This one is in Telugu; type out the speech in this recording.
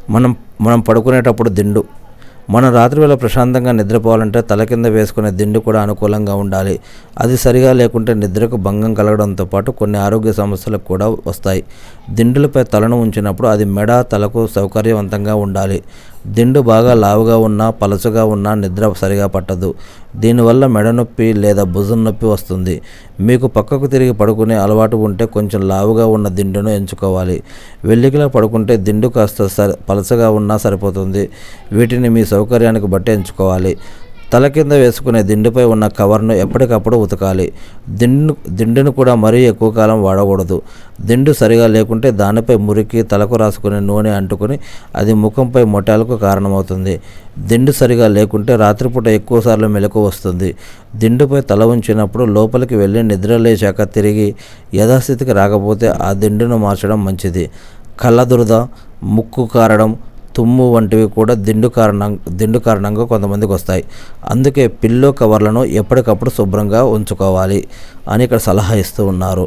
మనం మనం పడుకునేటప్పుడు దిండు. మనం రాత్రివేళ ప్రశాంతంగా నిద్రపోవాలంటే తల కింద వేసుకునే దిండు కూడా అనుకూలంగా ఉండాలి. అది సరిగా లేకుంటే నిద్రకు భంగం కలగడంతో పాటు కొన్ని ఆరోగ్య సమస్యలు కూడా వస్తాయి. దిండులపై తలను ఉంచినప్పుడు అది మెడ, తలకు సౌకర్యవంతంగా ఉండాలి. దిండు బాగా లావుగా ఉన్నా, పలచగా ఉన్నా నిద్ర సరిగా పట్టదు. దీనివల్ల మెడ నొప్పి లేదా భుజం నొప్పి వస్తుంది. మీకు పక్కకు తిరిగి పడుకునే అలవాటు ఉంటే కొంచెం లావుగా ఉన్న దిండును ఎంచుకోవాలి. వెల్లికిలా పడుకుంటే దిండు కాస్త పలచగా ఉన్నా సరిపోతుంది. వీటిని మీ సౌకర్యానికి బట్టి ఎంచుకోవాలి. తల కింద వేసుకునే దిండుపై ఉన్న కవర్ను ఎప్పటికప్పుడు ఉతకాలి. దిండును కూడా మరీ ఎక్కువ కాలం వాడకూడదు. దిండు సరిగా లేకుంటే దానిపై మురికి, తలకు రాసుకునే నూనె అంటుకుని అది ముఖంపై మొటిమలకు కారణమవుతుంది. దిండు సరిగా లేకుంటే రాత్రిపూట ఎక్కువసార్లు మెలకువ వస్తుంది. దిండుపై తల ఉంచినప్పుడు లోపలికి వెళ్ళి నిద్ర లేచాక తిరిగి యథాస్థితికి రాకపోతే ఆ దిండును మార్చడం మంచిది. కళ్ళదురద, ముక్కు కారడం, తుమ్ము వంటివి కూడా దిండు కారణంగా కొంతమందికి వస్తాయి. అందుకే పిల్లో కవర్లను ఎప్పటికప్పుడు శుభ్రంగా ఉంచుకోవాలి అని ఇక్కడ సలహా ఇస్తూ ఉన్నారు.